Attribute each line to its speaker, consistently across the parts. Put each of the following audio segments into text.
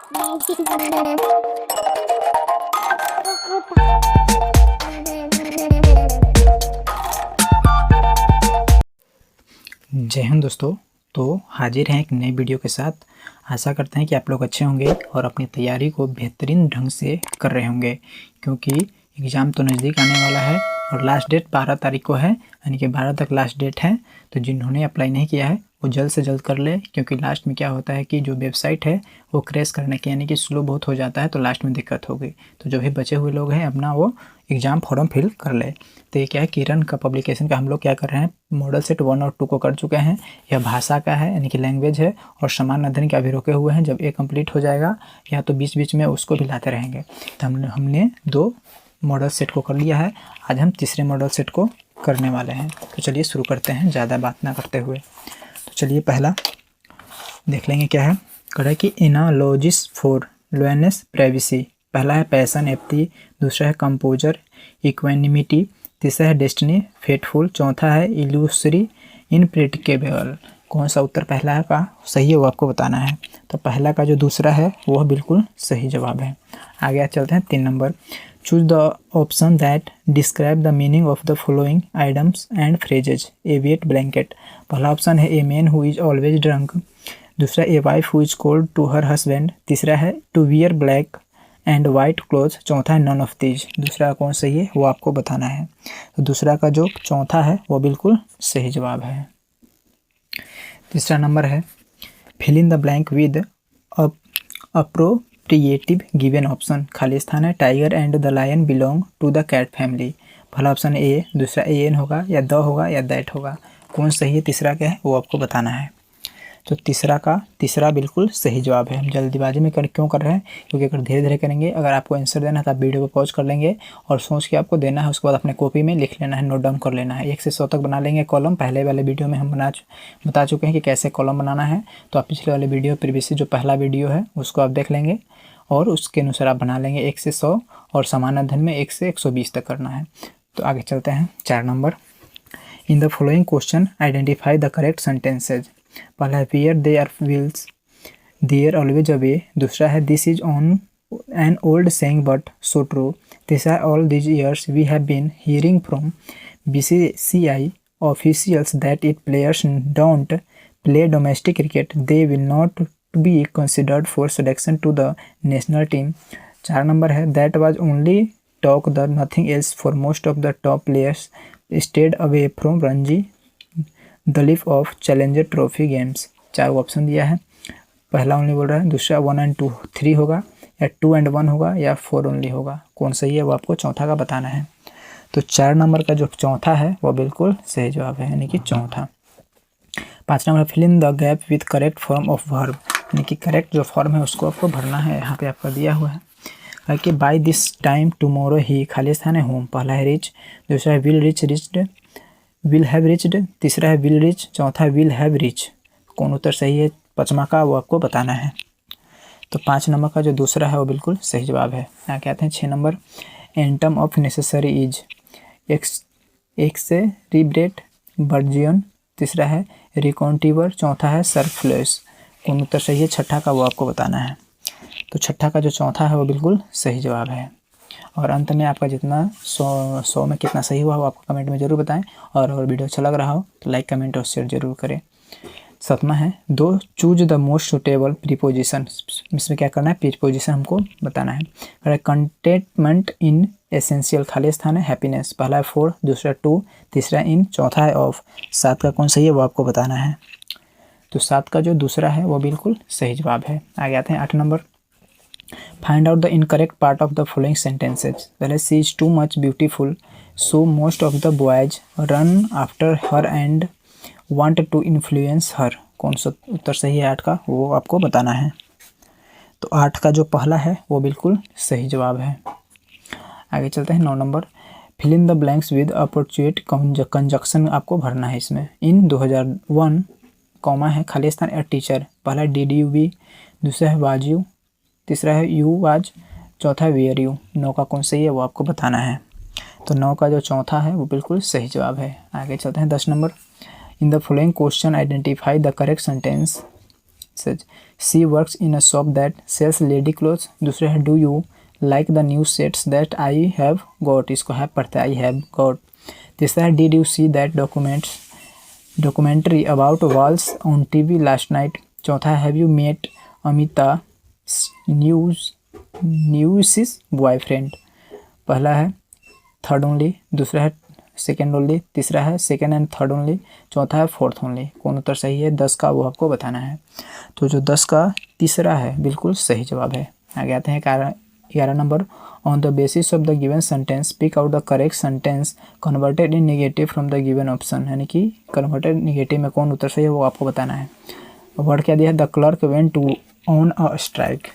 Speaker 1: जय हिंद दोस्तों। तो हाजिर हैं एक नई वीडियो के साथ। आशा करते हैं कि आप लोग अच्छे होंगे और अपनी तैयारी को बेहतरीन ढंग से कर रहे होंगे, क्योंकि एग्ज़ाम तो नज़दीक आने वाला है और लास्ट डेट 12 तारीख को है, यानी कि 12 तक लास्ट डेट है। तो जिन्होंने अप्लाई नहीं किया है वो जल्द से जल्द कर ले, क्योंकि लास्ट में क्या होता है कि जो वेबसाइट है वो क्रैश करने की, यानी कि स्लो बहुत हो जाता है, तो लास्ट में दिक्कत होगी। तो जो भी बचे हुए लोग हैं अपना वो एग्ज़ाम फॉर्म फिल कर ले। तो ये क्या है, किरण का पब्लिकेशन का हम लोग क्या कर रहे हैं, मॉडल सेट 1 और 2 को कर चुके हैं। यह भाषा का है, यानी कि लैंग्वेज है, और समान अध्ययन के अभी रोके हुए हैं। जब ये कंप्लीट हो जाएगा या तो बीच बीच में उसको भी लाते रहेंगे। तो हमने 2 मॉडल सेट को कर लिया है। आज हम तीसरे मॉडल सेट को करने वाले हैं। तो चलिए शुरू करते हैं, ज़्यादा बात ना करते हुए। तो चलिए पहला देख लेंगे क्या है। कह रहा है कि एनालॉजिस फॉर लोनेस प्राइवेसी। पहला है पैशन एप्टी, दूसरा है कंपोजर इक्वेनिमिटी, तीसरा है डेस्टिनी फेटफुल, चौथा है इल्यूसरी इनप्रेडिक्टेबल। कौन सा उत्तर पहला का सही है वो आपको बताना है। तो पहला का जो दूसरा है वह बिल्कुल सही जवाब है। आगे चलते हैं 3 नंबर। Choose the option that describe the meaning of the following items and phrases. A wet blanket. पहला ऑप्शन है a man who is always drunk, दूसरा a wife who is cold to her husband, तीसरा है to wear black and white cloth, चौथा है none of these. दूसरा कौन सही है वो आपको बताना है। तो दूसरा का जो चौथा है वो बिल्कुल सही जवाब है। तीसरा नंबर है fill in the blank with appropriative given option. खाली स्थान है tiger and the lion belong to the cat family. पहला ऑप्शन ए, दूसरा ए एन होगा या द होगा या दैट होगा। कौन सही है तीसरा क्या है वो आपको बताना है। तो तीसरा का तीसरा बिल्कुल सही जवाब है। हम जल्दीबाजी में क्यों कर रहे हैं, क्योंकि अगर धीरे धीरे करेंगे, अगर आपको आंसर देना है तो आप वीडियो को पॉज कर लेंगे और सोच के आपको देना है। उसके बाद अपने कॉपी में लिख लेना है, नोट डाउन कर लेना है। 1 से 100 तक बना लेंगे कॉलम। पहले वाले वीडियो में हम बता चुके हैं कि कैसे कॉलम बनाना है। तो आप पिछले वाले वीडियो प्रीवियस जो पहला वीडियो है उसको आप देख लेंगे और उसके अनुसार आप बना लेंगे 1 से 100, और समान अध्ययन में 1 से 120 तक करना है। तो आगे चलते हैं 4 number. In the following question identify the correct sentences. पहला है where they are wills there always a way, दूसरा है this is on an old saying but so true, तीसरा है all this years we have been hearing from BCCI officials that it players don't play domestic cricket they will not be considered for selection to the national team. 4 number है that was only talk the nothing else for most of the top players stayed away from Ranji the leaf of challenger trophy games. 4 option दिया है। पहला only बोल रहा है, दूसरा 1 and 2 3 होगा, या 2 and 1 होगा, या 4 ओनली होगा। कौन सही है वो आपको चौथा का बताना है। तो 4 नंबर का जो चौथा है वो बिल्कुल सही जवाब है, यानी कि चौथा। 5 number fill in the gap with correct form of verb, यानी कि करेक्ट जो फॉर्म है उसको आपको भरना है। यहाँ पे आपका दिया हुआ है कि by this time tomorrow he, खाली स्थान है होम। पहला है रिच, दूसरा है will reached, will have reached, तीसरा है विल रिच, चौथा है विल हैव रिच। कौन उत्तर सही है 5वां का वो आपको बताना है। तो 5 नंबर का जो दूसरा है वो बिल्कुल सही जवाब है। यहाँ कहते हैं 6 नंबर एंटम ऑफ नेसेसरी इज एक से रिब्रेट बर्जियन, तीसरा है रिकॉन्टिवर, चौथा है सरफ्लेस। कौन उत्तर सही है 6ठा का वो आपको बताना है। तो 6ठा का जो चौथा है वो बिल्कुल सही जवाब है। और अंत में आपका जितना 100 में कितना सही हुआ वो आपको कमेंट में ज़रूर बताएं। और अगर वीडियो अच्छा लग रहा हो तो लाइक कमेंट और शेयर ज़रूर करें। 7वां है दो choose the most suitable preposition. इसमें क्या करना है, प्रीपोजिशन हमको बताना है। कंटेंटमेंट इन एसेंशियल, खाली स्थान है हैप्पीनेस। पहला है फॉर, दूसरा टू, तीसरा इन, चौथा है ऑफ। 7 का कौन सही है वो आपको बताना है। तो 7 का जो दूसरा है वो बिल्कुल सही जवाब है। आगे आते हैं 8 number. Find out the incorrect part of the following sentences. पहले she is too much beautiful, so most of the boys run after her and want to influence her. कौन सा उत्तर सही है 8 का वो आपको बताना है। तो 8 का जो पहला है वो बिल्कुल सही जवाब है। आगे चलते हैं 9 number. Fill in the blanks with appropriate conjunction आपको भरना है इसमें। इन 2001 कॉमा है, खाली स्थान ए टीचर। पहला डिड यू बी, दूसरा है वाज यू, तीसरा है यू वाज, चौथा है वेयर यू। 9 का कौन सही है वो आपको बताना है। तो 9 का जो चौथा है वो बिल्कुल सही जवाब है। आगे चलते हैं 10 number. In the following question identify the correct sentence such she works in a shop that sells lady clothes. दूसरा है do you like the new sets that I have got, इसको हैव पढ़ता है आई हैव गॉट। तीसरा है did you see that documentary about walls on TV last night. चौथा है have you met Amita news boyfriend. पहला है थर्ड ओनली, दूसरा है सेकेंड ओनली, तीसरा है सेकेंड एंड थर्ड ओनली, चौथा है फोर्थ ओनली। कौन उत्तर सही है 10 का वो आपको बताना है। तो जो 10 का तीसरा है बिल्कुल सही जवाब है। आगे आते हैं 11 number. On the basis of the given sentence pick out the correct sentence converted in negative from the given option, यानी कि कन्वर्टेड नेगेटिव में कौन उत्तर सही है वो आपको बताना है। वर्ड क्या दिया है, the clerk went to on a strike.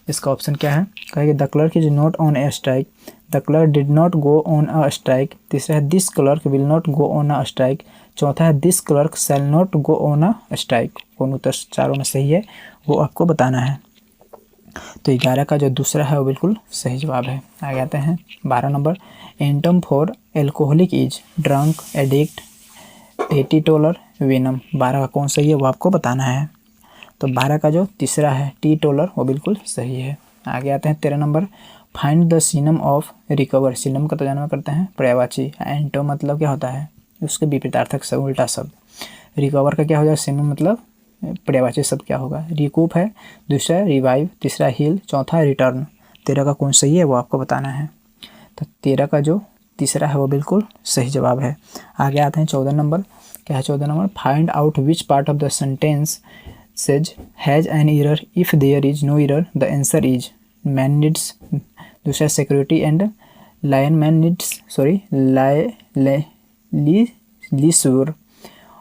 Speaker 1: इसका ऑप्शन क्या है, कहेंगे the clerk is not on a strike, the clerk did not go on a strike. तीसरा है this clerk will not go on a strike. चौथा है this clerk shall not go on a strike. कौन उत्तर चारों में सही है वो आपको बताना है। तो 11 का जो दूसरा है वो बिल्कुल सही जवाब है। आगे आते हैं 12 number. Antonym for alcoholic is drunk, addict, teetotaller, venom. 12 का कौन सही है वो आपको बताना है। तो 12 का जो तीसरा है टीटोलर वो बिल्कुल सही है। आगे आते हैं 13 number. Find the synonym of recover. Synonym का तर्जुमा करते हैं पर्यायवाची। एंटो मतलब क्या होता है, उसके विपरीतार्थक शब्द, उल्टा शब्द। रिकवर का क्या हो जाएगा, सिनम मतलब पर्यायवाची शब्द क्या होगा, रिकूप है। दूसरा है रिवाइव, तीसरा हील, चौथा है रिटर्न। 13 का कौन सही है वो आपको बताना है। तो 13 का जो तीसरा है वो बिल्कुल सही जवाब है। आगे आते हैं 14 नंबर। क्या है 14 number, find out which part of the sentence says has an error, if there is no error the answer is man needs. दूसरा security and lion man needs leisure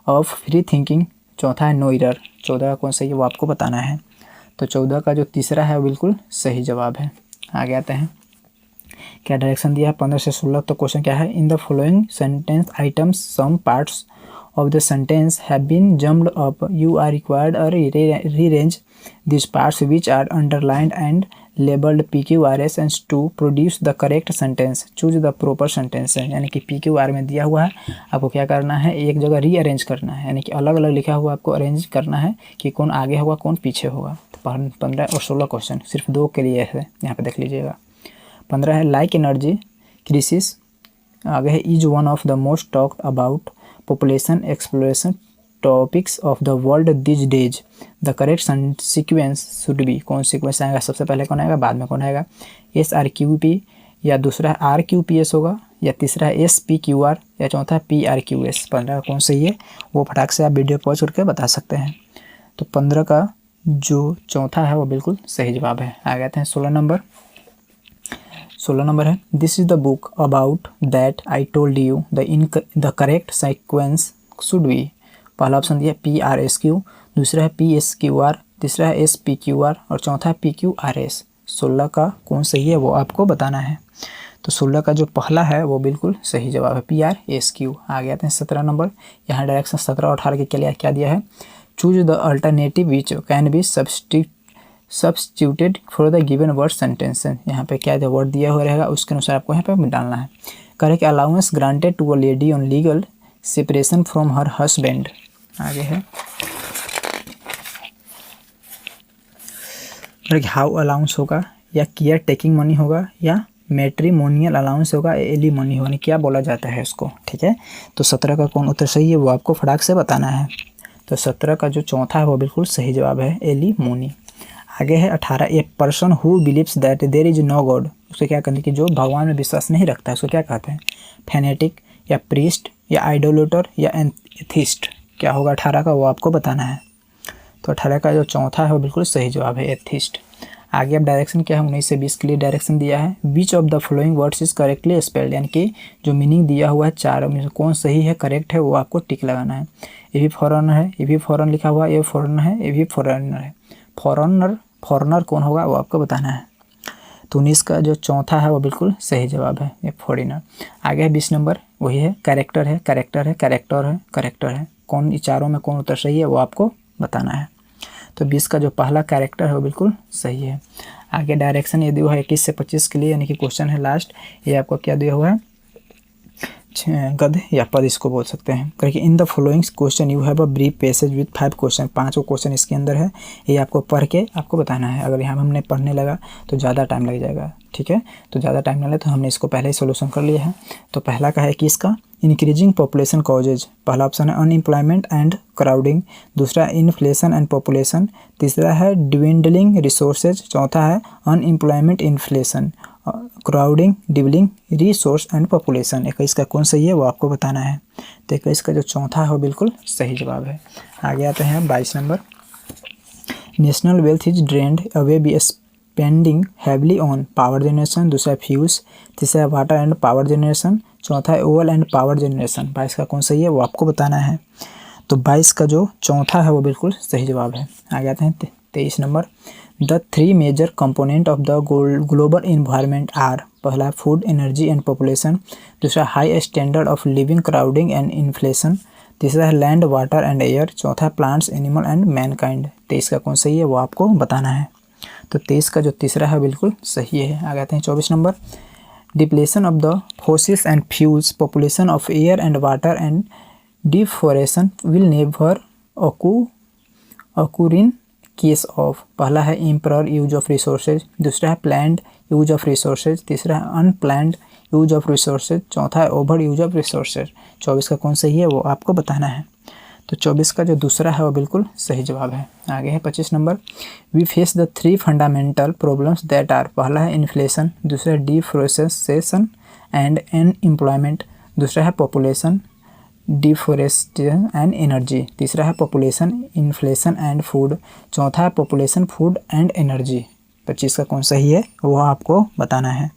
Speaker 1: of free thinking. चौथा है no error. 14 का कौन सही है वो आपको बताना है। तो 14 का जो तीसरा है वो बिल्कुल सही जवाब है। आगे आते हैं, क्या डायरेक्शन दिया है 15 से 16। तो क्वेश्चन क्या है, in the following sentence items some parts of the sentence have been jumbled up. You are required to rearrange these parts which are underlined and labeled PQRS and to produce the correct sentence. Choose the proper sentence। यानी कि PQR में दिया हुआ है, आपको क्या करना है, एक जगह रीअरेंज करना है, यानी कि अलग अलग लिखा हुआ आपको अरेंज करना है कि कौन आगे होगा कौन पीछे होगा। तो 15 और 16 क्वेश्चन सिर्फ 2 के लिए है, यहाँ पे देख लीजिएगा। 15 है लाइक एनर्जी क्रिसिस। आगे है is one of the most talked about population exploration topics of the world these days. The correct sequence should be, कौन सीक्वेंस आएगा, सबसे पहले कौन आएगा बाद में कौन आएगा, SRQP या दूसरा है RQPS होगा या तीसरा है SPQR या चौथा है PRQS। 15 कौन सही है वो फटाक से आप वीडियो पॉज करके बता सकते हैं। तो 15 का जो चौथा है वो बिल्कुल सही जवाब है। आ गए थे 16 नंबर। 16 नंबर है this is the book about that I told you the correct sequence should be. पहला ऑप्शन दिया PRSQ, दूसरा है PSQR, तीसरा है SPQR और चौथा है PQRS। 16 का कौन सही है वो आपको बताना है। तो 16 का जो पहला है वो बिल्कुल सही जवाब है PRSQ। आगे आते हैं 17 नंबर। यहाँ डायरेक्शन 17 और 18 के लिए क्या दिया है, choose the alternative which can be substituted for the given word sentence. यहाँ पे क्या वर्ड दिया हुआ रहेगा उसके अनुसार आपको यहाँ पे डालना है। Correct allowance granted to a lady on legal separation from her husband. आगे है हाउ अलाउंस होगा या केयर टेकिंग मनी होगा या मैट्रिमोनियल अलाउंस होगा, एलिमनी होगा, क्या बोला जाता है उसको। ठीक है, तो 17 का कौन उत्तर सही है वो आपको फटाक से बताना है। तो 17 का जो चौथा है वो बिल्कुल सही जवाब है एलिमोनी। आगे है 18 a person who believes that there is no god. उसको क्या करने की, जो भगवान में विश्वास नहीं रखता है उसको क्या कहते हैं, फैनेटिक या प्रीस्ट या आइडोलेटर या एथिस्ट। क्या होगा 18 का वो आपको बताना है। तो 18 का जो चौथा है वो बिल्कुल सही जवाब है एथिस्ट। आगे अब डायरेक्शन क्या है 19 से 20 के लिए डायरेक्शन दिया है which of the following words is correctly spelled, यानी कि जो मीनिंग दिया हुआ है चारों में से कौन सही है करेक्ट है वो आपको टिक लगाना है। ए भी फॉरनर है, ए भी फॉरन लिखा हुआ है, ए फॉरनर है, ए भी फॉरनर है। फॉरनर कौन होगा वो आपको बताना है। तो 19 का जो चौथा है वो बिल्कुल सही जवाब है ये फॉरेनर। आगे है 20 नंबर, वही है कैरेक्टर है, कैरेक्टर है, कैरेक्टर है, कैरेक्टर है। कौन इन चारों में कौन उत्तर सही है वो आपको बताना है। तो 20 का जो पहला कैरेक्टर है वो बिल्कुल सही है। आगे डायरेक्शन ये दिया हुआ है 21 से 25 के लिए, यानी कि क्वेश्चन है लास्ट। ये आपको क्या दिया हुआ है, गद्य या पद इसको बोल सकते हैं। करके इन the following question you have a brief passage with 5 question, 5 question इसके अंदर है, ये आपको पढ़ के आपको बताना है। अगर यहाँ हमने पढ़ने लगा तो ज़्यादा टाइम लग जाएगा, ठीक है, तो ज़्यादा टाइम ना ले, तो हमने इसको पहले ही सोल्यूशन कर लिया है। तो पहला का है कि इसका इंक्रीजिंग पॉपुलेशन कॉजेज, पहला ऑप्शन है अनएम्प्लॉयमेंट एंड क्राउडिंग, दूसरा इन्फ्लेशन एंड पॉपुलेशन, तीसरा है ड्विंडलिंग रिसोर्सेज, चौथा है unemployment inflation, crowding dwindling resource and population. 21 का कौन सही है वो आपको बताना है। तो 21 का जो चौथा है वो बिल्कुल सही जवाब है। आगे आते हैं 22 number, national wealth is drained away be spending heavily on power generation, दूसरा फ्यूल्स, तीसरा वाटर एंड पावर जनरेशन, चौथा है ओवल एंड पावर जनरेशन। 22 का कौन सही है वो आपको बताना है। तो 22 का जो चौथा है वो बिल्कुल सही जवाब है। आगे आते हैं 23 number, the 3 major component of the global environment are, पहला फूड एनर्जी एंड पॉपुलेशन, दूसरा high standard of living crowding and inflation, तीसरा है लैंड वाटर एंड एयर, चौथा प्लांट्स एनिमल एंड मैनकाइंड। 23 का कौन सही है वो आपको बताना है। तो 23 का जो तीसरा है बिल्कुल सही है। आगे आते हैं 24 number, depletion of the fossils and fuels, population of air and water and deforestation will never occur in case of, पहला है इम्प्रॉपर यूज ऑफ रिसोर्सेज, दूसरा है प्लान्ड यूज ऑफ रिसोर्सेज, तीसरा है अनप्लान्ड यूज ऑफ रिसोर्सेज, चौथा है over use of resources. 24 का कौन सही है वो आपको बताना है। तो 24 का जो दूसरा है वो बिल्कुल सही जवाब है। आगे है 25 number, we face the 3 fundamental problems that are, पहला है इन्फ्लेशन, दूसरा है डिफोरेस्टेशन एंड एनएम्प्लॉयमेंट, दूसरा है पॉपुलेशन डिफोरेस्टेशन एंड एनर्जी, तीसरा है पॉपुलेशन इन्फ्लेशन एंड फूड, चौथा है पॉपुलेशन फूड एंड एनर्जी। 25 का कौन सही है वो आपको बताना है।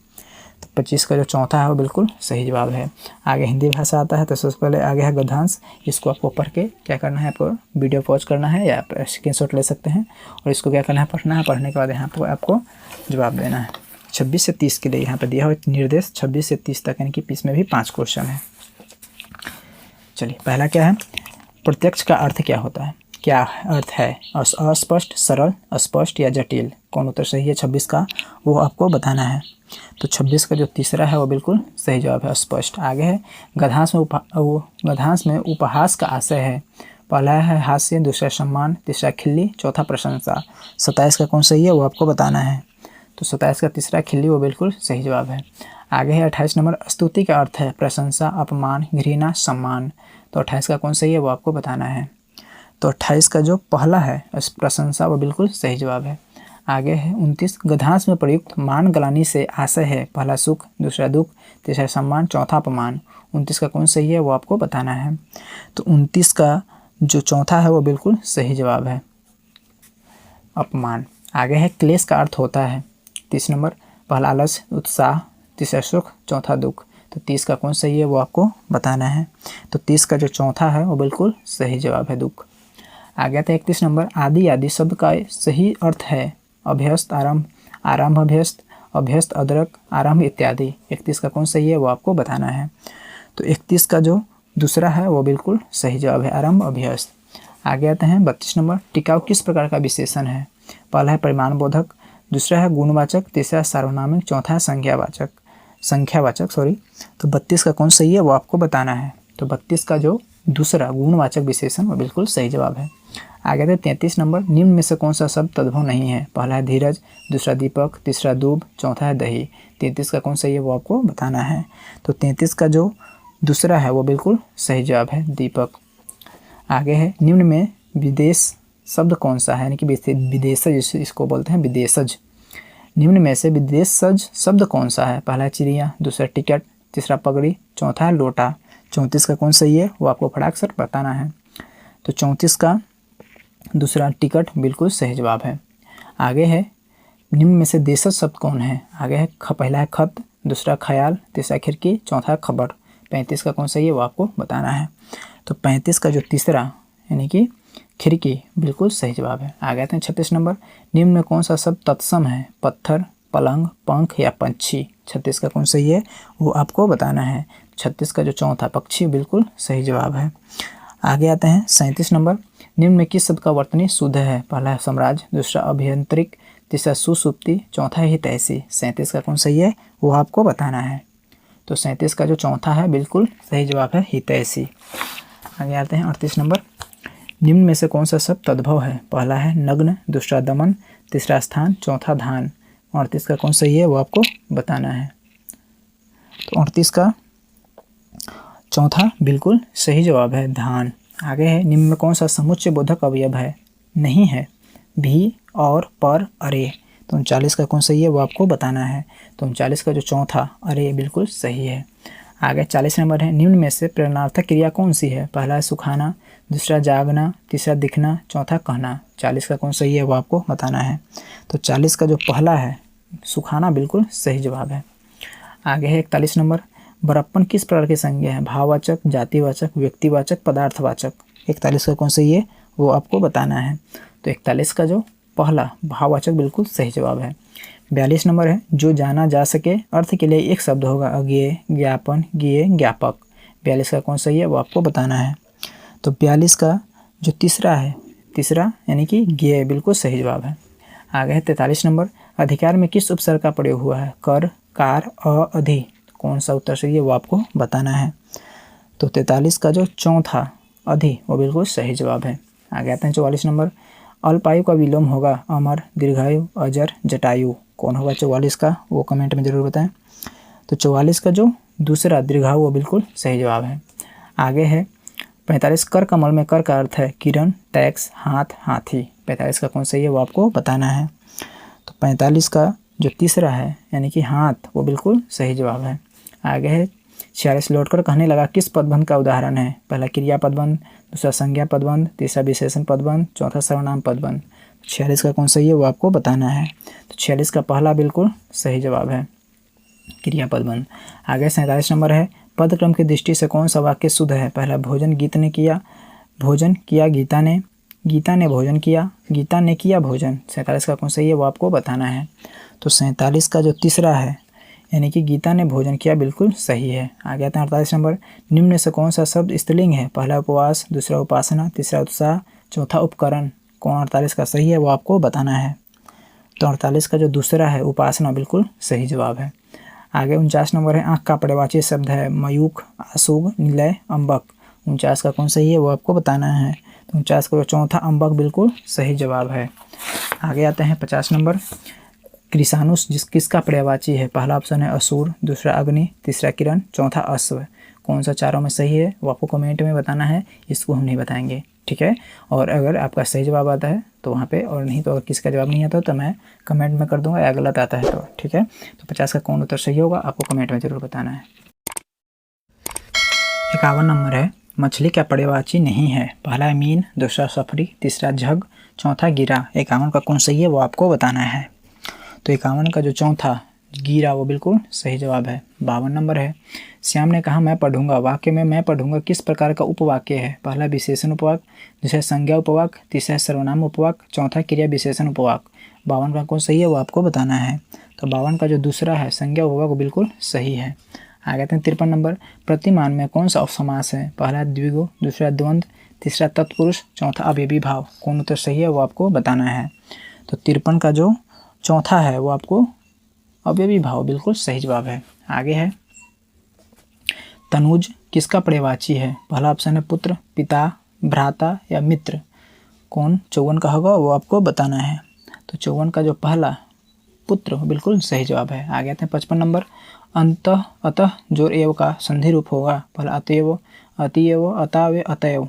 Speaker 1: तो 25 का जो चौथा है वो बिल्कुल सही जवाब है। आगे हिंदी भाषा आता है, तो सबसे पहले आगे है गद्यांश, इसको आपको पढ़ के क्या करना है, आपको वीडियो पॉज करना है या आप स्क्रीनशॉट ले सकते हैं, और इसको क्या करना है, पढ़ना है, पढ़ने के बाद यहाँ पर आपको जवाब देना है। 26 से 30 के लिए यहाँ पर दिया हुआ निर्देश 26 से 30 तक, यानी कि इसमें भी 5 क्वेश्चन है। चलिए, पहला क्या है, प्रत्यक्ष का अर्थ क्या होता है, क्या अर्थ है, अस्पष्ट, सरल, अस्पष्ट या जटिल। कौन उत्तर सही है 26 का वो आपको बताना है। तो 26 का जो तीसरा है वो बिल्कुल सही जवाब है, स्पष्ट। आगे है गद्यांश में उपहास का आशय है, पहला है हास्य, दूसरा सम्मान, तीसरा खिल्ली, चौथा प्रशंसा। 27 का कौन सही है वो आपको बताना है। तो 27 का तीसरा खिल्ली वो बिल्कुल सही जवाब है। आगे है 28 नंबर, स्तुति का अर्थ है प्रशंसा, अपमान, घृणा, सम्मान। तो 28 का कौन सही है वो आपको बताना है। तो 28 का जो पहला है प्रशंसा वो बिल्कुल सही जवाब है। आगे है 29, गद्यांश में प्रयुक्त मान गलानी से आशय है, पहला सुख, दूसरा दुख, तीसरा सम्मान, चौथा अपमान। 29 का कौन सही है वो आपको बताना है। तो 29 का जो चौथा है वो बिल्कुल सही जवाब है, अपमान। आगे है क्लेश का अर्थ होता है, 30 नंबर, पहला आलस, उत्साह, तीसरा सुख, चौथा दुख। तो 30 का कौन सही है वो आपको बताना है। तो 30 का जो चौथा है वो बिल्कुल सही जवाब है, दुख। आगे आता है 31 नंबर, आदि आदि शब्द का सही अर्थ है अभ्यस्त, आरंभ, आरंभ अभ्यस्त, अभ्यस्त अदरक, आरंभ इत्यादि। 31 का कौन सही है वो आपको बताना है। तो 31 का जो दूसरा है वो बिल्कुल सही जवाब है, आरंभ अभ्यस्त। आगे आते हैं 32 नंबर, टिकाऊ किस प्रकार का विशेषण है, पहला है परिमाणबोधक, दूसरा है गुणवाचक, तीसरा सार्वनामिक, चौथा है संख्यावाचक। तो 32 का कौन सही है वो आपको बताना है। तो 32 का जो दूसरा गुणवाचक विशेषण वो बिल्कुल सही जवाब है। आगे आते 33 नंबर, निम्न में से कौन सा शब्द तद्भव नहीं है, पहला है धीरज, दूसरा दीपक, तीसरा दूब, चौथा है दही। 33 का कौन सही है वो आपको बताना है। तो 33 का जो दूसरा है वो बिल्कुल सही जवाब है, दीपक। आगे है निम्न में विदेश शब्द कौन सा है, यानी कि विदेशज इसको बोलते हैं, विदेशज। निम्न में से विदेशज शब्द कौन सा है, पहला चिड़िया, दूसरा टिकट, तीसरा पगड़ी, चौथा है लोटा। 34 का कौन सही है वो आपको फटाक से बताना है। तो 34 का दूसरा टिकट बिल्कुल सही जवाब है। आगे है निम्न में से देशज शब्द कौन है, आगे है पहला है खत, दूसरा ख्याल, तीसरा खिड़की, चौथा खबर। 35 का कौन सही है वो आपको बताना है। तो 35 का जो तीसरा यानी कि खिड़की बिल्कुल सही जवाब है। आगे आते हैं 36 नंबर, निम्न में कौन सा शब्द तत्सम है, पत्थर, पलंग, पंख या पंछी। 36 का कौन सही है वो आपको बताना है। 36 का जो चौथा पक्षी बिल्कुल सही जवाब है। आगे आते हैं 37 नंबर, निम्न में किस शब्द का वर्तनी शुद्ध है, पहला है साम्राज्य, दूसरा अभियंत्रिक, तीसरा सुसुप्ति, चौथा हितैषी। 37 का कौन सही है वो आपको बताना है। तो 37 का जो चौथा है बिल्कुल सही जवाब है हितैषी। आगे आते हैं 38 नंबर। निम्न में से कौन सा शब्द तद्भव है? पहला है नग्न, दूसरा दमन, तीसरा स्थान, चौथा धान। 38 का कौन सही है वो आपको बताना है। तो 38 का चौथा बिल्कुल सही जवाब है धान। आगे है निम्न में कौन सा समुच्चय बोधक अवयव है? नहीं है, भी, और, पर, अरे। तो 39 का कौन सही है वो आपको बताना है। तो 39 का जो चौथा अरे बिल्कुल सही है। आगे 40 नंबर है निम्न में से प्रेरणार्थक क्रिया कौन सी है? पहला है सुखाना, दूसरा जागना, तीसरा दिखना, चौथा कहना। 40 का कौन सही है वो आपको बताना है। तो 40 का जो पहला है सुखाना बिल्कुल सही जवाब है। आगे है 41 नंबर। बड़प्पन किस प्रकार की संज्ञा है? भाववाचक, जातिवाचक, व्यक्तिवाचक, पदार्थवाचक। 41 का कौन सही है वो आपको बताना है। तो 41 का जो पहला भाववाचक बिल्कुल सही जवाब है। 42 नंबर है जो जाना जा सके अर्थ के लिए एक शब्द होगा अज्ञेय, ज्ञापन, ज्ञेय, ज्ञापक। 42 का कौन सही है वो आपको बताना है। तो 42 का जो तीसरा है, तीसरा यानी कि ज्ञेय बिल्कुल सही जवाब है। आगे है 43 नंबर। अधिकार में किस उपसर्ग का प्रयोग हुआ है? कर, कार, अधि। कौन सा उत्तर सही है वो आपको बताना है। तो 43 का जो चौथा अधि वो बिल्कुल सही जवाब है। आगे आते हैं 44 नंबर। अल्पायु का विलोम होगा अमर, दीर्घायु, अजर, जटायु। कौन होगा 44 का वो कमेंट में जरूर बताएं। तो 44 का जो दूसरा दीर्घायु वो बिल्कुल सही जवाब है। आगे है 45। कर कमल में कर का अर्थ है किरण, टैक्स, हाथ, हाथी। 45 का कौन सही है वो आपको बताना है। तो 45 का जो तीसरा है यानी कि हाथ वो बिल्कुल सही जवाब है। आगे है 46। लौटकर कहने लगा किस पदबंध का उदाहरण है? पहला क्रिया पदबंध, दूसरा संज्ञा पदबंध, तीसरा विशेषण पदबंध, चौथा सर्वनाम पदबंध। 46 का कौन सही है वो आपको बताना है। तो 46 का पहला बिल्कुल सही जवाब है क्रिया पदबंध। आगे 47 नंबर है पदक्रम की दृष्टि से कौन सा वाक्य शुद्ध है? पहला भोजन गीता ने किया, भोजन किया गीता ने, गीता ने भोजन किया, गीता ने किया भोजन। 47 का कौन सही है वो आपको बताना है। तो 47 का जो तीसरा है यानी कि गीता ने भोजन किया बिल्कुल सही है। आगे आते हैं 48 नंबर। निम्न में से कौन सा शब्द स्त्रीलिंग है? पहला उपवास, दूसरा उपासना, तीसरा उत्साह, चौथा उपकरण। कौन 48 का सही है वो आपको बताना है। तो 48 का जो दूसरा है उपासना बिल्कुल सही जवाब है। आगे 49 नंबर है आँख का पर्यायवाची शब्द है मयूख, आशुग, निलय, अम्बक। 49 का कौन सही है वो आपको बताना है। तो 49 का जो चौथा अम्बक बिल्कुल सही जवाब है। आगे आते हैं 50 नंबर। कृशानुष किसका पर्यायवाची है? पहला ऑप्शन है असुर, दूसरा अग्नि, तीसरा किरण, चौथा अश्व। कौन सा चारों में सही है वो आपको कमेंट में बताना है, इसको हम नहीं बताएंगे, ठीक है। और अगर आपका सही जवाब आता है तो वहाँ पे, और नहीं तो अगर किसका जवाब नहीं आता तो मैं कमेंट में कर दूंगा, या गलत आता है तो, ठीक है। तो 50 का कौन उत्तर सही होगा आपको कमेंट में जरूर बताना है। 51 नंबर है मछली का पर्यायवाची नहीं है? पहला मीन, दूसरा सफरी, तीसरा झग, चौथा गिरा। 51 का कौन सही है वो आपको बताना है। तो 51 का जो चौथा गिरा वो बिल्कुल सही जवाब है। 52 नंबर है श्याम ने कहा मैं पढ़ूंगा। वाक्य में मैं पढ़ूंगा किस प्रकार का उपवाक्य है? पहला विशेषण उपवाक, दूसरा संज्ञा उपवाक, तीसरा सर्वनाम उपवाक, चौथा क्रिया विशेषण उपवाक। 52 का कौन सही है वो आपको बताना है। तो 52 का जो दूसरा है संज्ञा उपवाक वो बिल्कुल सही है। आगे आते हैं 53 नंबर। प्रतिमान में कौन सा समास है? पहला द्विगु, दूसरा द्वंद्व, तीसरा तत्पुरुष, चौथा अवयवी भाव। कौन उत्तर सही है वो आपको बताना है। तो 53 का जो चौथा है वो आपको अवयवी भाव बिल्कुल सही जवाब है। आगे है तनुज किसका पर्यायवाची है? पहला ऑप्शन है पुत्र, पिता, भ्राता या मित्र। कौन 54 का होगा वो आपको बताना है। तो 54 का जो पहला पुत्र बिल्कुल सही जवाब है। आगे आते हैं 55 नंबर। अंतः, अतः जोर एव का संधि रूप होगा। पहला अतएव, अतिएव, अतावे, अतएव।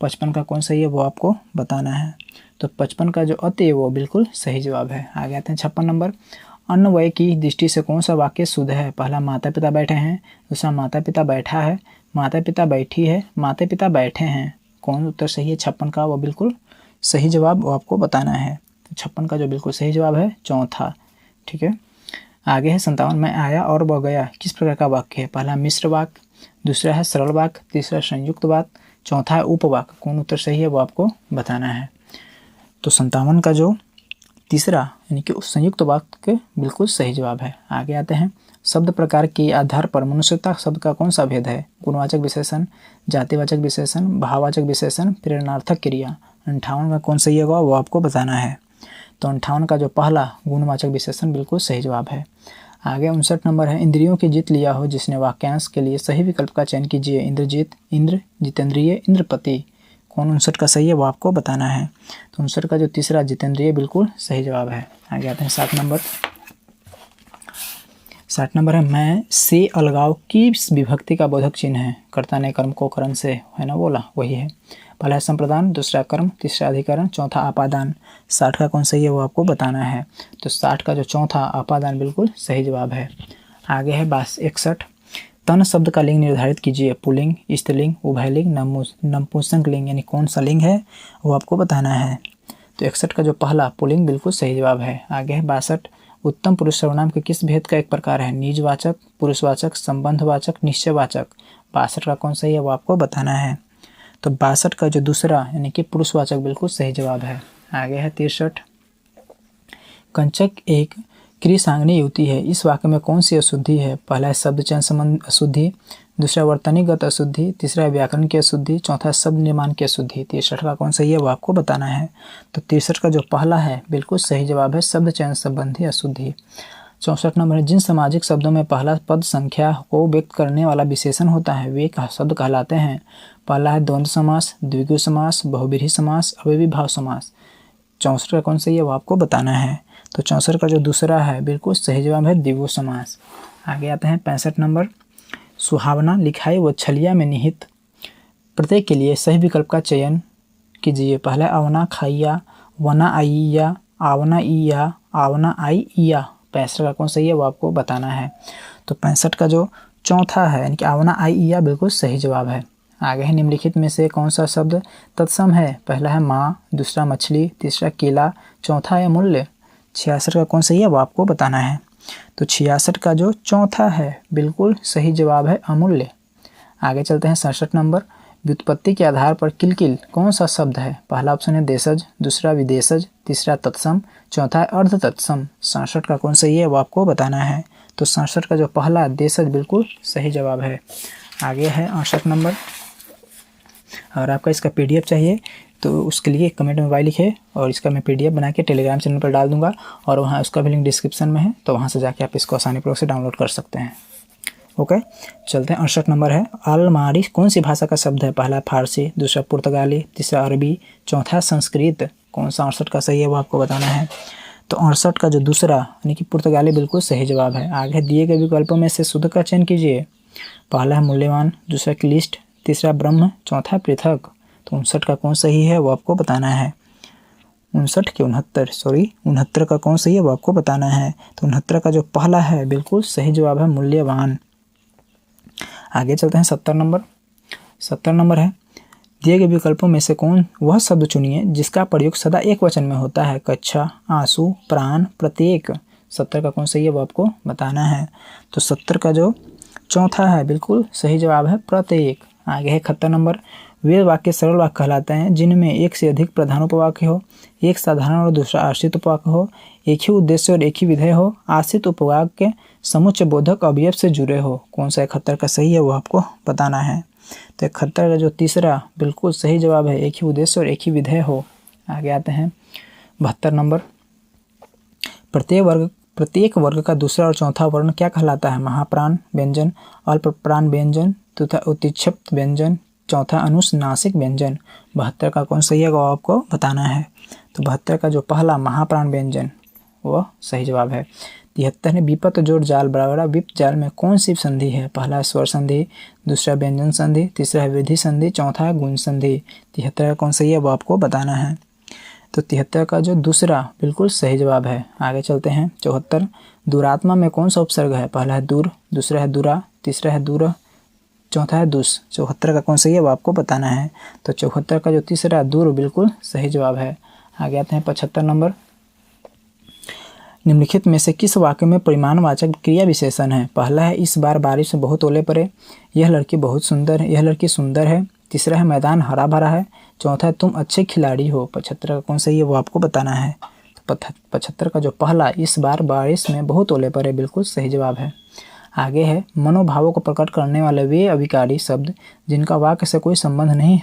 Speaker 1: 55 का कौन सही है वो आपको बताना है। तो 55 का जो अतएव वो बिल्कुल सही जवाब है। आगे आते हैं 56 नंबर। अन्वय की दृष्टि से कौन सा वाक्य शुद्ध है? पहला माता पिता बैठे हैं, दूसरा माता पिता बैठा है, माता पिता बैठी है, माता पिता बैठे हैं। कौन उत्तर सही है 56 का वो बिल्कुल सही जवाब वो आपको बताना है। तो 56 का जो बिल्कुल सही जवाब है चौथा, ठीक है। आगे है 57। मैं आया और वह गया किस प्रकार का वाक्य है? पहला मिश्र वाक्य, दूसरा है सरल वाक्य, तीसरा संयुक्त वाक्य, चौथा है उपवाक्य। कौन उत्तर सही है वो आपको बताना है। तो 57 का जो तीसरा यानी कि संयुक्त वाक्य बिल्कुल सही जवाब है। आगे आते हैं शब्द प्रकार के आधार पर मनुष्यता शब्द का कौन सा भेद है? गुणवाचक विशेषण, जातिवाचक विशेषण, भाववाचक विशेषण, प्रेरणार्थक क्रिया। 58 का कौन सही होगा वो आपको बताना है। तो 58 का जो पहला गुणवाचक विशेषण बिल्कुल सही जवाब है। आगे 59 नंबर है, इंद्रियों की जीत लिया हो जिसने वाक्यांश के लिए सही विकल्प का चयन कीजिए। इंद्रजीत, इंद्र, जितेंद्रिय, इंद्रपति। कौन 59 का सही है वो आपको बताना है। तो 59 का जो तीसरा जितेंद्रिय बिल्कुल सही जवाब है। आगे आते हैं 60 नंबर। 60 नंबर है, मैं से अलगाव की विभक्ति का बोधक चिन्ह है। कर्ता ने कर्म को करण से है ना बोला, वही है। पहला है संप्रदान, दूसरा कर्म, तीसरा अधिकरण, चौथा आपादान। 60 का कौन सही है वो आपको बताना है। तो 60 का जो चौथा आपादान बिल्कुल सही जवाब है। आगे है 61, तन शब्द का लिंग निर्धारित कीजिए। पुल्लिंग, स्त्रीलिंग, उभयलिंग, नपुंसक लिंग, यानी कौन सा लिंग है वो आपको बताना है। तो 61 का जो पहला पुल्लिंग बिल्कुल सही जवाब है। आगे है 62, उत्तम पुरुष सर्वनाम के किस भेद का एक प्रकार है। निजवाचक, पुरुषवाचक, संबंधवाचक, निश्चयवाचक। 62 का कौन सही है वो आपको बताना है। तो 62 का जो दूसरा यानी कि पुरुषवाचक बिल्कुल सही जवाब है। आगे है 63, कंचक एक क्रियासांगनी युवती है। इस वाक्य में कौन सी अशुद्धि है। पहला है शब्द चयन संबंध अशुद्धि, दूसरा वर्तनीगत अशुद्धि, तीसरा व्याकरण की अशुद्धि, चौथा शब्द निर्माण की अशुद्धि। 63 का कौन सही है वो आपको बताना है। तो 63 का जो पहला है बिल्कुल सही जवाब है, शब्द चयन संबंधी अशुद्धि। 64 नंबर है, जिन सामाजिक शब्दों में पहला पद संख्या को व्यक्त करने वाला विशेषण होता है वे शब्द कहलाते हैं। पहला है द्वंद्व समास, द्विगु समास, बहुव्रीहि समास, अव्ययीभाव समास। 64 का कौन सही है वो आपको बताना है। तो 64 का जो दूसरा है बिल्कुल सही जवाब है, द्विगु समास। आगे आते हैं 65 नंबर, सुहावना, लिखाई व छलिया में निहित प्रत्येक के लिए सही विकल्प का चयन कीजिए। पहला आवना खाइया, वना आइया, आवना इया, आवना आई इया। 65 का कौन सही है वो आपको बताना है। तो 65 का जो चौथा है यानी कि आवना आई इया बिल्कुल सही जवाब है। आगे है, निम्नलिखित में से कौन सा शब्द तत्सम है। पहला है माँ, दूसरा मछली, तीसरा केला, चौथा है मूल्य। 66 का कौन सही है वो आपको बताना है। तो 66 का जो चौथा है बिल्कुल सही जवाब है, अमूल्य। आगे चलते हैं 67 नंबर, व्युत्पत्ति के आधार पर किलकिल कौन सा शब्द है। पहला ऑप्शन है देशज, दूसरा विदेशज, तीसरा तत्सम, चौथा है अर्ध तत्सम। 67 का कौन सही है वो आपको बताना है। तो 67 का जो पहला देशज बिल्कुल सही जवाब है। आगे है 68 नंबर, और आपका इसका PDF चाहिए तो उसके लिए कमेंट में वाई लिखे और इसका मैं PDF बना के टेलीग्राम चैनल पर डाल दूंगा और वहाँ उसका भी लिंक डिस्क्रिप्शन में है, तो वहाँ से जाके आप इसको आसानी पूर्वक से डाउनलोड कर सकते हैं। ओके, चलते हैं 68 नंबर है, अलमारी कौन सी भाषा का शब्द है। पहला फारसी, दूसरा पुर्तगाली, तीसरा अरबी, चौथा संस्कृत। कौन सा 68 का सही है वो आपको बताना है। तो 68 का जो दूसरा यानी कि पुर्तगाली बिल्कुल सही जवाब है। आगे दिए गए विकल्पों में से शुद्ध का चयन कीजिए। पहला है मूल्यवान, दूसरा क्लिष्ट, तीसरा ब्रह्म, चौथा पृथक। तो 59 का कौन सही है वो आपको बताना है। 69 का कौन सही है वो आपको बताना है। तो 69 का जो पहला है बिल्कुल सही जवाब है, मूल्यवान। आगे चलते हैं 70 नंबर। 70 नंबर है, दिए गए विकल्पों में से कौन वह शब्द चुनिए जिसका प्रयोग सदा एक वचन में होता है। कक्षा, आंसू, प्राण, प्रत्येक। 70 का कौन सही है वो आपको बताना है। तो 70 का जो चौथा है बिल्कुल सही जवाब है, प्रत्येक। आगे है 71 नंबर, वे वाक्य सरल वाक्य कहलाते हैं जिनमें एक से अधिक प्रधानोपवाक्य हो, एक साधारण और दूसरा आश्रित उपवाक्य हो, एक ही उद्देश्य और एक ही विधेय हो, आश्रित उपवाक्य समुच्चय बोधक अवयव से जुड़े हो। कौन सा 71 का सही है वो आपको बताना है। तो 71 का जो तीसरा बिल्कुल सही जवाब है, एक ही उद्देश्य और एक ही विधेय हो। आगे आते हैं 72 नंबर, प्रत्येक वर्ग का दूसरा और चौथा वर्ण क्या कहलाता है। महाप्राण व्यंजन, अल्प प्राण व्यंजन तथा उत्क्षिप्त व्यंजन, चौथा अनुस्नासिक व्यंजन। 72 का कौन सही है वो आपको बताना है। तो 72 का जो पहला महाप्राण व्यंजन वो सही जवाब है। 73 है, विपत जोड़ जाल बराबर विप जाल में कौन सी संधि है। पहला है स्वर संधि, दूसरा व्यंजन संधि, तीसरा है वृद्धि संधि, चौथा है गुण संधि। 73 का कौन सही है वो आपको बताना है। तो 73 का जो दूसरा बिल्कुल सही जवाब है। आगे चलते हैं 74, दुरात्मा में कौन सा उपसर्ग है। पहला है दूर, दूसरा है दूरा, तीसरा है दूर, चौथा है दुस। 74 का कौन सही है वो आपको बताना है। तो 74 का जो तीसरा दूर बिल्कुल सही जवाब है। आगे आते हैं 75 नंबर, निम्नलिखित में से किस वाक्य में परिमाणवाचक क्रिया विशेषण है। पहला है इस बार बारिश में बहुत ओले पड़े, यह लड़की बहुत सुंदर है, यह लड़की सुंदर है, तीसरा है मैदान हरा भरा है, चौथा है तुम अच्छे खिलाड़ी हो। 75 का कौन सही है वो आपको बताना है। 75 का जो पहला इस बार बारिश में बहुत ओले पड़े बिल्कुल सही जवाब है। आगे है, मनोभावों को प्रकट करने वाले वे अभिकारी शब्द जिनका वाक्य से कोई संबंध नहीं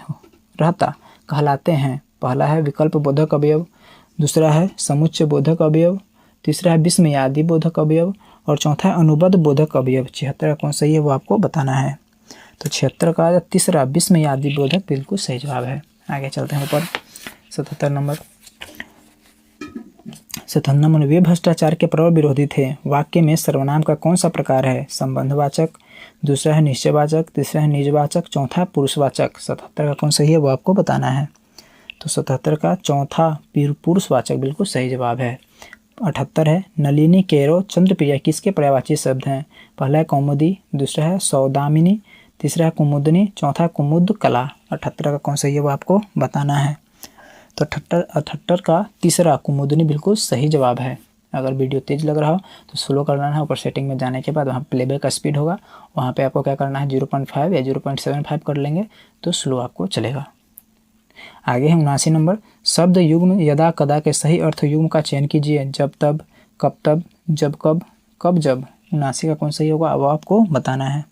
Speaker 1: रहता कहलाते हैं। पहला है विकल्प बोधक अवयव, दूसरा है समुच्चय बोधक अवयव, तीसरा है विस्मयादि बोधक अवयव और चौथा है अनुबद्ध बोधक अवयव। 76 का कौन सही है वो आपको बताना है। तो 76 का तीसरा विस्मयादि बोधक बिल्कुल सही जवाब है। आगे चलते हैं ऊपर 77 नंबर। 77 नंबर, वे भ्रष्टाचार के प्रबल विरोधी थे। वाक्य में सर्वनाम का कौन सा प्रकार है? संबंधवाचक, दूसरा है निश्चयवाचक, तीसरा है निजवाचक, चौथा पुरुषवाचक। 77 का कौन सही है वो आपको बताना है। तो 77 का चौथा पुरुषवाचक बिल्कुल सही जवाब है। 78 है, नलिनी, केरो, चंद्रप्रिया किसके पर्यायवाची शब्द हैं? पहला है कौमुदी, दूसरा है सौदामिनी, तीसरा है कुमुदनी, चौथा कुमुद कला। 78 का कौन सही है वो आपको बताना है। तो 78 का तीसरा कुमुदनी बिल्कुल सही जवाब है। अगर वीडियो तेज लग रहा हो तो स्लो करना है। ऊपर सेटिंग में जाने के बाद वहाँ प्लेबैक का स्पीड होगा, वहाँ पे आपको क्या करना है 0.5 या 0.75 कर लेंगे तो स्लो आपको चलेगा। आगे है 79 नंबर, शब्द युग्म यदा कदा के सही अर्थ युग्म का चयन कीजिए। जब तब, कब तब, जब कब, कब जब। 79 का कौन सही होगा वो आपको बताना है।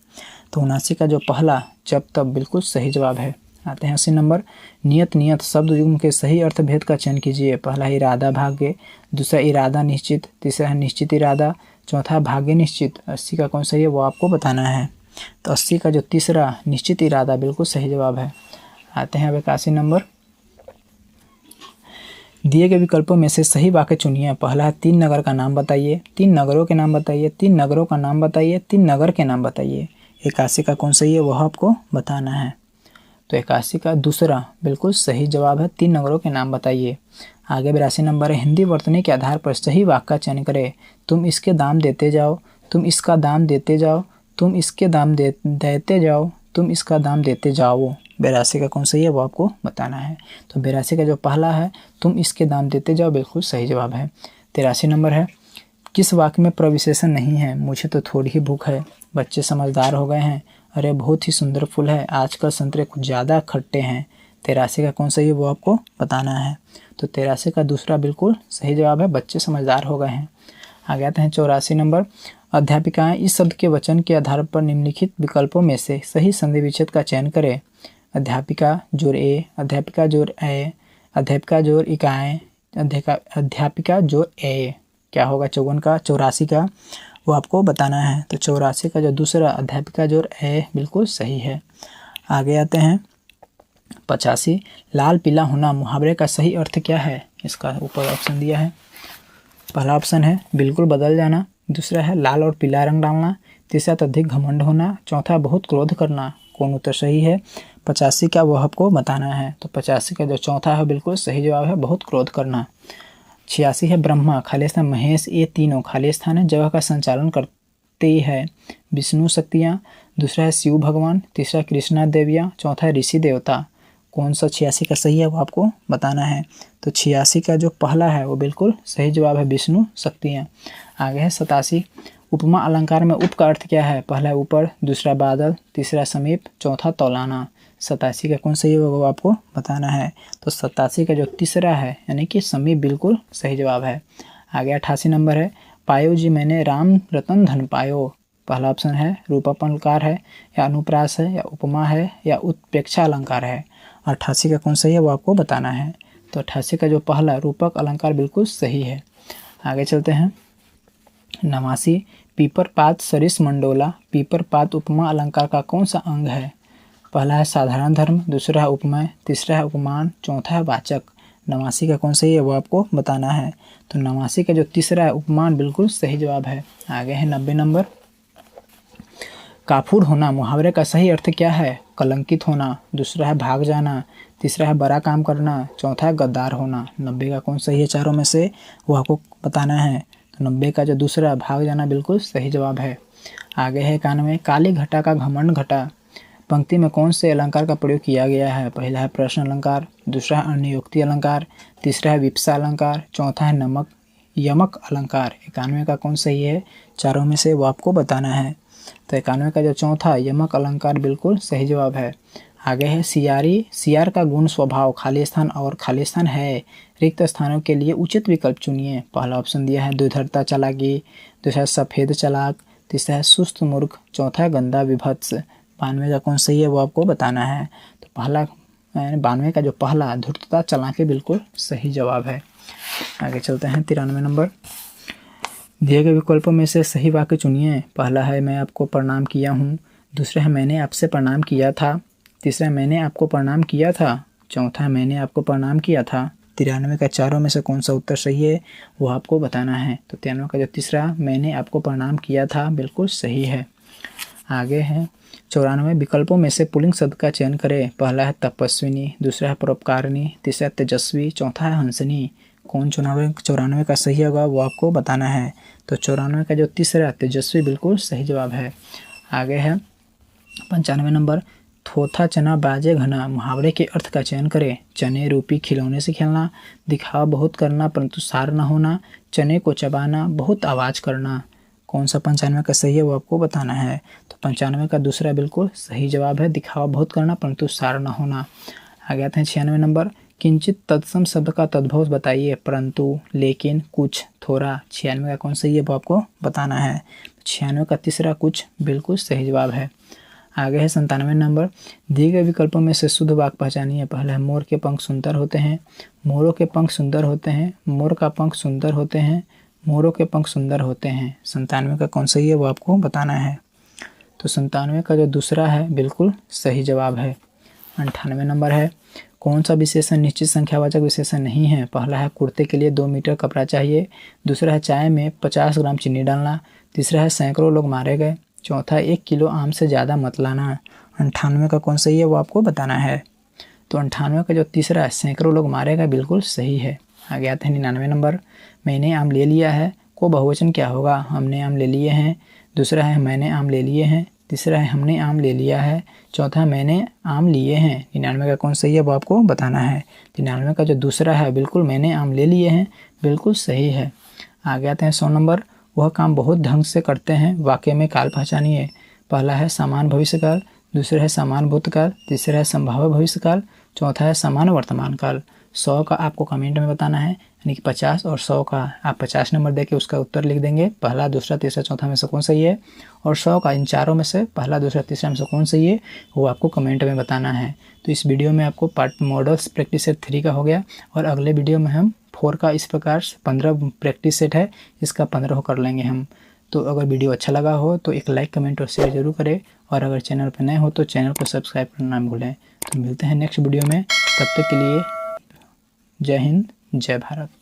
Speaker 1: तो 79 का जो पहला जब तब बिल्कुल सही जवाब है। आते हैं 80 नंबर, नियत नियत शब्द युग्म के सही अर्थ भेद का चयन कीजिए। पहला है इरादा भाग्य, दूसरा इरादा निश्चित, तीसरा है निश्चित इरादा, चौथा भाग्य निश्चित। 80 का कौन सही है वो आपको बताना है। तो 80 का जो तीसरा निश्चित इरादा बिल्कुल सही जवाब है। आते हैं अब 81 नंबर, दिए गए विकल्पों में से सही वाक्य चुनिए। पहला है 3 नगर का नाम बताइए, 3 नगरों के नाम बताइए, 3 नगरों का नाम बताइए, 3 नगर के नाम बताइए। 81 का कौन सही है वह आपको बताना है। तो 81 का दूसरा बिल्कुल सही जवाब है, 3 नगरों के नाम बताइए। आगे 82 नंबर है, हिंदी वर्तनी के आधार पर सही वाक्य का चयन करें। तुम इसके दाम देते जाओ, तुम इसका दाम देते जाओ, तुम इसके दाम देते जाओ, तुम इसका दाम देते जाओ। 82 का कौन सही है वो आपको बताना है। तो 82 का जो पहला है तुम इसके दाम देते जाओ बिल्कुल सही जवाब है। 83 नंबर है, किस वाक्य में प्रविशेषण नहीं है? मुझे तो थोड़ी ही भूख है, बच्चे समझदार हो गए हैं, अरे बहुत ही सुंदर फूल है, आजकल संतरे कुछ ज़्यादा खट्टे हैं। 83 का कौन सही है वो आपको बताना है। तो 83 का दूसरा बिल्कुल सही जवाब है, बच्चे समझदार हो गए हैं। आगे आते हैं 84 नंबर, अध्यापिकाएं इस शब्द के वचन के आधार पर निम्नलिखित विकल्पों में से सही संधि विच्छेद का चयन करें। अध्यापिका जोर ए, अध्यापिका जोर ए, अध्यापिका जोर इकाएँ, अध्यापिका जोर ए। क्या होगा 54 का 84 का वो आपको बताना है। तो 84 का जो दूसरा अध्यापिका जोर ए बिल्कुल सही है। आगे आते हैं 85, लाल पीला होना मुहावरे का सही अर्थ क्या है? इसका ऊपर ऑप्शन दिया है। पहला ऑप्शन है बिल्कुल बदल जाना, दूसरा है लाल और पीला रंग डालना, तीसरा अत्यधिक घमंड होना, चौथा बहुत क्रोध करना। कौन उत्तर सही है? 85 का वो आपको बताना है। तो 85 का जो चौथा है बिल्कुल सही जवाब है, बहुत क्रोध करना। 86 है, ब्रह्मा, खाली स्थान महेश, ये तीनों खाली स्थान है, जगह का संचालन करते है विष्णु शक्तियाँ, दूसरा है शिव भगवान, तीसरा कृष्णा देवियाँ, चौथा है ऋषि देवता। कौन सा 86 का सही है वो आपको बताना है। तो 86 का जो पहला है वो बिल्कुल सही जवाब है, विष्णु शक्तियाँ। आगे है 87, उपमा अलंकार में उप का अर्थ क्या है? पहला ऊपर, दूसरा बादल, तीसरा समीप, चौथा तौलाना। 87 का कौन सही होगा वो आपको बताना है। तो 87 का जो तीसरा है यानी कि समीप बिल्कुल सही जवाब है। आगे 88 नंबर है, पायो जी मैंने राम रतन धन पायो। पहला ऑप्शन है रूपक अलंकार है, या अनुप्रास है, या उपमा है, या उत्प्रेक्षा अलंकार है। 88 का कौन सही है वो आपको बताना है। तो 88 का जो पहला रूपक अलंकार बिल्कुल सही है। आगे चलते हैं 89, पीपर पात सरिस मंडोला, पीपर पात उपमा अलंकार का कौन सा अंग है? पहला है साधारण धर्म, दूसरा है उपमेय, तीसरा है उपमान, चौथा है वाचक। 89 का कौन सही है वो आपको बताना है। तो 89 का जो तीसरा है उपमान बिल्कुल सही जवाब है। आगे है 90 नंबर, काफूर होना मुहावरे का सही अर्थ क्या है? कलंकित होना, दूसरा है भाग जाना, तीसरा है बड़ा काम करना, चौथा है गद्दार होना। 90 का कौन सही है चारों में से वो आपको बताना है। तो 90 का जो दूसरा भाग जाना बिल्कुल सही जवाब है। आगे है 91, काली घटा का घमंड घटा, पंक्ति में कौन से अलंकार का प्रयोग किया गया है? पहला है प्रश्न अलंकार, दूसरा है अन्योक्ति अलंकार, तीसरा है विप्सा अलंकार, चौथा है नमक यमक अलंकार। 91 का कौन सही है चारों में से वो आपको बताना है। तो 91 का जो चौथा यमक अलंकार बिल्कुल सही जवाब है। आगे है सियारी, सियार का गुण स्वभाव खाली स्थान और खाली स्थान है, रिक्त स्थानों के लिए उचित विकल्प चुनिए। पहला ऑप्शन दिया है दुधरता चालाकी, दूसरा सफ़ेद चालाक, तीसरा है सुस्त मूर्ख, चौथा है गंदा विभत्स। 92 का कौन सही है वो आपको बताना है। तो पहला 92 का जो पहला धूर्तता चालाकी बिल्कुल सही जवाब है। आगे चलते हैं 93 नंबर, दिए गए विकल्पों में से सही वाक्य चुनिए। पहला है मैं आपको प्रणाम किया हूँ, दूसरा है मैंने आपसे प्रणाम किया था, तीसरा है मैंने आपको प्रणाम किया था, चौथा है मैंने आपको प्रणाम किया था। 93 का चारों में से कौन सा उत्तर सही है वो आपको बताना है। तो 93 का जो तीसरा मैंने आपको प्रणाम किया था बिल्कुल सही है। आगे है 94 विकल्पों में से पुल्लिंग शब्द का चयन करें। पहला है तपस्विनी, दूसरा है परोपकारिणी, तीसरा तेजस्वी, चौथा है हंसनी। कौन 94 का सही होगा वो आपको बताना है। तो 94 का जो तीसरा तेजस्वी बिल्कुल सही जवाब है। आगे है 95 नंबर, थोथा चना बाजे घना मुहावरे के अर्थ का चयन करें। चने रूपी खिलौने से खेलना, दिखावा बहुत करना परंतु सार न होना, चने को चबाना, बहुत आवाज़ करना। कौन सा 95 का सही है वो आपको बताना है। तो 95 का दूसरा बिल्कुल सही जवाब है, दिखावा बहुत करना परंतु सार न होना। आगे आते हैं 96 नंबर, किंचित तत्सम शब्द का तद्भव बताइए। परंतु, लेकिन, कुछ, थोड़ा। 96 का कौन सही है वो आपको बताना है। 96 का तीसरा कुछ बिल्कुल सही जवाब है। आगे है 97 नंबर, दिए गए विकल्पों में से शुद्ध वाक्य पहचानिए। पहला है मोर के पंख सुंदर होते हैं, मोरों के पंख सुंदर होते हैं, मोर का पंख सुंदर होते हैं, मोरों के पंख सुंदर होते हैं। 97 का कौन सही है वो आपको बताना है। तो 97 का जो दूसरा है बिल्कुल सही जवाब है। 98 नंबर है, कौन सा विशेषण निश्चित संख्यावाचक विशेषण नहीं है। पहला है कुर्ते के लिए 2 मीटर कपड़ा चाहिए, दूसरा है चाय में 50 ग्राम चीनी डालना, तीसरा है सैकड़ों लोग मारे गए, चौथा 1 किलो आम से ज़्यादा मत लाना। 98 का कौन सही है वो आपको बताना है। तो 98 का जो तीसरा है सैकड़ों लोग मारे गए बिल्कुल सही है। आगे आते हैं 99 नंबर, मैंने आम ले लिया है को बहुवचन क्या होगा। हमने आम ले लिए हैं, दूसरा है मैंने आम ले लिए हैं, तीसरा है हमने आम ले लिया है, चौथा मैंने आम लिए हैं। 99 का कौन सही है वो आपको बताना है। 99 का जो दूसरा है बिल्कुल मैंने आम ले लिए हैं बिल्कुल सही है। आगे आते हैं 100 नंबर, वह काम बहुत ढंग से करते हैं वाक्य में काल पहचानिए। पहला है समान भविष्यकाल, दूसरा है समान भूतकाल, तीसरा है संभाव्य भविष्यकाल, चौथा है समान वर्तमान काल। 100 का आपको कमेंट में बताना है, यानी कि 50 और 100 का आप 50 नंबर देके उसका उत्तर लिख देंगे। पहला, दूसरा, तीसरा, चौथा में से कौन सही है, और 100 का इन चारों में से पहला, दूसरा, तीसरा में से कौन सही है वो आपको कमेंट में बताना है। तो इस वीडियो में आपको पार्ट मॉडल्स प्रैक्टिस सेट 3 का हो गया, और अगले वीडियो में हम 4 का इस प्रकार से 15 प्रैक्टिस सेट है, इसका 15 कर लेंगे हम। तो अगर वीडियो अच्छा लगा हो तो एक लाइक, कमेंट और शेयर जरूर करें, और अगर चैनल पर नए हो तो चैनल को सब्सक्राइब करना ना भूलें। तो मिलते हैं नेक्स्ट वीडियो में, तब तक के लिए जय हिंद, जय भारत।